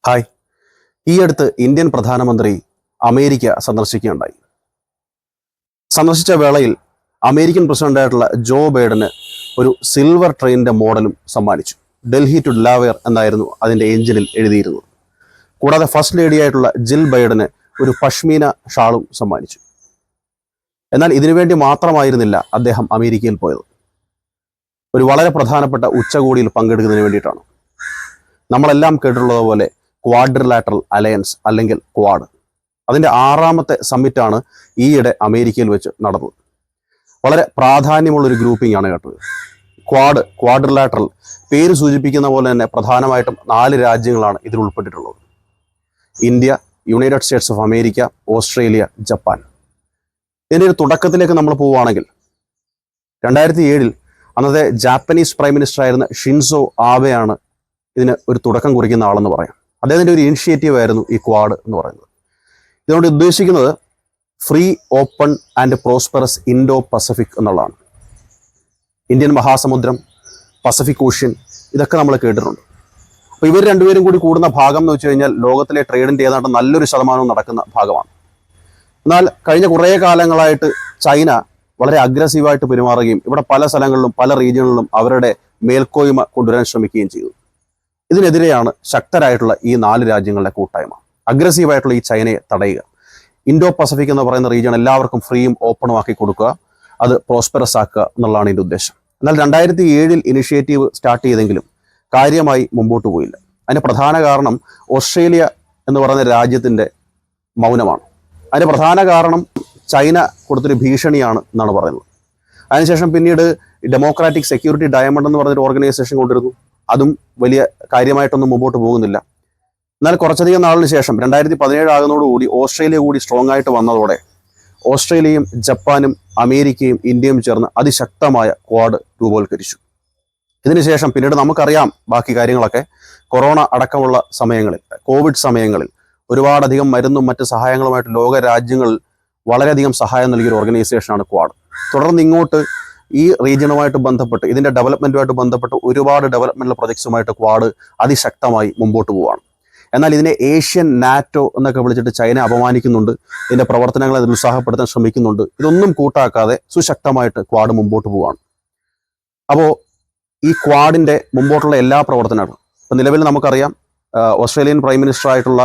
Hi. ഈ അടുത്ത് Indian പ്രധാനമന്ത്രി അമേരിക്ക സന്ദർശിക്കുകയുണ്ടായി. സന്ദർശിച്ച വേളയിൽ അമേരിക്കൻ പ്രസിഡന്റായിട്ടുള്ള ജോ ബൈഡന് ഒരു സിൽവർ ട്രെയിനിന്റെ മോഡലും സമ്മാനിച്ചു. ഡൽഹി ടു ഡെലാവെയർ എന്നായിരുന്നു അതിന്റെ എഞ്ചിനിൽ എഴുതിയിരുന്നത്. കൂടാതെ ഫസ്റ്റ് ലേഡിയായിട്ടുള്ള ജിൽ ബൈഡന് ഒരു പഷ്മീന ഷാളും സമ്മാനിച്ചു. എന്നാൽ ഇതിനുവേണ്ടി മാത്രമായിരുന്നില്ല അദ്ദേഹം അമേരിക്കയിൽ പോയത്. ഒരു വളരെ പ്രധാനപ്പെട്ട ഉച്ചകോടിയിൽ പങ്കെടുക്കുന്നതിന് വേണ്ടിയിട്ടാണ്. നമ്മളെല്ലാം കേട്ടിട്ടുള്ളതുപോലെ ക്വാഡ്രിലാറ്ററൽ അലയൻസ് അല്ലെങ്കിൽ ക്വാഡ്, അതിൻ്റെ 6ാമത്തെ സമ്മിറ്റാണ് ഈയിടെ അമേരിക്കയിൽ വെച്ച് നടന്നത്. വളരെ പ്രാധാന്യമുള്ളൊരു ഗ്രൂപ്പിംഗ് ആണ് കേട്ടത്. ക്വാഡ്രിലാറ്ററൽ പേര് സൂചിപ്പിക്കുന്ന പോലെ തന്നെ പ്രധാനമായിട്ടും 4 രാജ്യങ്ങളാണ് ഇതിൽ ഉൾപ്പെട്ടിട്ടുള്ളത്. India, United States of America, Australia, Japan. ഇതിൻ്റെ ഒരു തുടക്കത്തിലേക്ക് നമ്മൾ പോവുകയാണെങ്കിൽ 2007 അന്നത്തെ ജാപ്പനീസ് പ്രൈം മിനിസ്റ്റർ ആയിരുന്ന ഷിൻസോ ആബെയാണ് ഇതിന് ഒരു തുടക്കം കുറിക്കുന്ന ആളെന്ന് പറയാം. അദ്ദേഹത്തിൻ്റെ ഒരു ഇനിഷ്യേറ്റീവ് ആയിരുന്നു ഈ ക്വാഡ് എന്ന് പറയുന്നത്. ഇതുകൊണ്ട് ഉദ്ദേശിക്കുന്നത് free, open and prosperous Indo Pacific എന്നുള്ളതാണ്. ഇന്ത്യൻ മഹാസമുദ്രം, പസഫിക് ഓഷ്യൻ, ഇതൊക്കെ നമ്മൾ കേട്ടിട്ടുണ്ട്. അപ്പോൾ ഇവർ രണ്ടുപേരും കൂടി കൂടുന്ന ഭാഗം എന്ന് വെച്ച് കഴിഞ്ഞാൽ ലോകത്തിലെ ട്രേഡിൻ്റെ ഏതാണ്ട് നല്ലൊരു ശതമാനവും നടക്കുന്ന ഭാഗമാണ്. എന്നാൽ കഴിഞ്ഞ കുറേ കാലങ്ങളായിട്ട് ചൈന വളരെ അഗ്രസീവായിട്ട് പെരുമാറുകയും ഇവിടെ പല സ്ഥലങ്ങളിലും പല റീജിയനുകളിലും അവരുടെ മേൽക്കോയ്മ കൊണ്ടുവരാൻ ശ്രമിക്കുകയും ചെയ്തു. ഇതിനെതിരെയാണ് ശക്തരായിട്ടുള്ള ഈ 4 രാജ്യങ്ങളുടെ കൂട്ടായ്മ. അഗ്രസീവായിട്ടുള്ള ഈ ചൈനയെ തടയുക. ഇൻഡോ പസഫിക് എന്ന് പറയുന്ന റീജിയൺ എല്ലാവർക്കും ഫ്രീയും ഓപ്പണും ആക്കി കൊടുക്കുക, അത് പ്രോസ്പെറസ് ആക്കുക എന്നുള്ളതാണ് ഇതിൻ്റെ ഉദ്ദേശം. എന്നാൽ 2007 ഇനിഷ്യേറ്റീവ് സ്റ്റാർട്ട് ചെയ്തെങ്കിലും കാര്യമായി മുമ്പോട്ട് പോയില്ല. അതിൻ്റെ പ്രധാന കാരണം ഓസ്ട്രേലിയ എന്ന് പറയുന്ന രാജ്യത്തിൻ്റെ മൗനമാണ്. അതിൻ്റെ പ്രധാന കാരണം ചൈന കൊടുത്തൊരു ഭീഷണിയാണ് എന്നാണ് പറയുന്നത്. അതിനുശേഷം പിന്നീട് ഡെമോക്രാറ്റിക് സെക്യൂരിറ്റി ഡയമണ്ട് എന്ന് പറഞ്ഞൊരു ഓർഗനൈസേഷൻ കൊണ്ടുവരുന്നു. അതും വലിയ കാര്യമായിട്ടൊന്നും മുമ്പോട്ട് പോകുന്നില്ല. എന്നാൽ കുറച്ചധികം നാളിന് ശേഷം 2017 ആകുന്നതോടുകൂടി ഓസ്ട്രേലിയ കൂടി സ്ട്രോങ് ആയിട്ട് വന്നതോടെ ഓസ്ട്രേലിയയും ജപ്പാനും അമേരിക്കയും ഇന്ത്യയും ചേർന്ന് അതിശക്തമായ ക്വാഡ് രൂപവൽക്കരിച്ചു. ഇതിനുശേഷം പിന്നീട് നമുക്കറിയാം ബാക്കി കാര്യങ്ങളൊക്കെ. കൊറോണ അടക്കമുള്ള സമയങ്ങളിൽ, കോവിഡ് സമയങ്ങളിൽ ഒരുപാടധികം മരുന്നും മറ്റ് സഹായങ്ങളുമായിട്ട് ലോക രാജ്യങ്ങളിൽ വളരെയധികം സഹായം നൽകിയൊരു ഓർഗനൈസേഷനാണ് ക്വാഡ്. തുടർന്ന് ഇങ്ങോട്ട് ഈ റീജിയനുമായിട്ട് ബന്ധപ്പെട്ട് ഇതിൻ്റെ ഡെവലപ്മെൻറ്റുമായിട്ട് ബന്ധപ്പെട്ട് ഒരുപാട് ഡെവലപ്മെൻറ്റൽ പ്രൊജക്ട്സുമായിട്ട് ക്വാഡ് അതിശക്തമായി മുമ്പോട്ട് പോവുകയാണ്. എന്നാൽ ഇതിനെ ഏഷ്യൻ നാറ്റോ എന്നൊക്കെ വിളിച്ചിട്ട് ചൈന അപമാനിക്കുന്നുണ്ട്. ഇതിൻ്റെ പ്രവർത്തനങ്ങളെ നിരുത്സാഹപ്പെടുത്താൻ ശ്രമിക്കുന്നുണ്ട്. ഇതൊന്നും കൂട്ടാക്കാതെ സുശക്തമായിട്ട് ക്വാഡ് മുമ്പോട്ട് പോവുകയാണ്. അപ്പോൾ ഈ ക്വാഡിൻ്റെ മുമ്പോട്ടുള്ള എല്ലാ പ്രവർത്തനങ്ങളും ഇപ്പം നിലവിൽ നമുക്കറിയാം. ഓസ്ട്രേലിയൻ പ്രൈം മിനിസ്റ്റർ ആയിട്ടുള്ള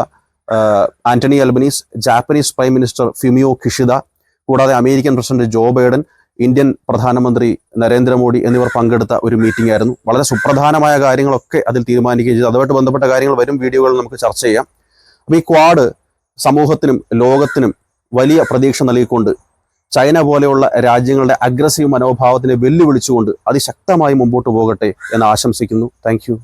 Anthony Albanese, Japanese prime minister Fumio Kishida, കൂടാതെ American president Joe Biden, Indian പ്രധാനമന്ത്രി നരേന്ദ്രമോദി എന്നിവർ പങ്കെടുത്ത ഒരു മീറ്റിംഗ് ആയിരുന്നു. വളരെ സുപ്രധാനമായ കാര്യങ്ങളൊക്കെ അതിൽ തീരുമാനിക്കുകയും ചെയ്തു. അതുമായിട്ട് ബന്ധപ്പെട്ട കാര്യങ്ങൾ വരും വീഡിയോകളിൽ നമുക്ക് ചർച്ച ചെയ്യാം. അപ്പോൾ ഈ ക്വാഡ് സമൂഹത്തിനും ലോകത്തിനും വലിയ പ്രതീക്ഷ നൽകിക്കൊണ്ട് ചൈന പോലെയുള്ള രാജ്യങ്ങളുടെ അഗ്രസീവ് മനോഭാവത്തിനെ വെല്ലുവിളിച്ചുകൊണ്ട് അതിശക്തമായി മുമ്പോട്ട് പോകട്ടെ എന്ന് ആശംസിക്കുന്നു. Thank you.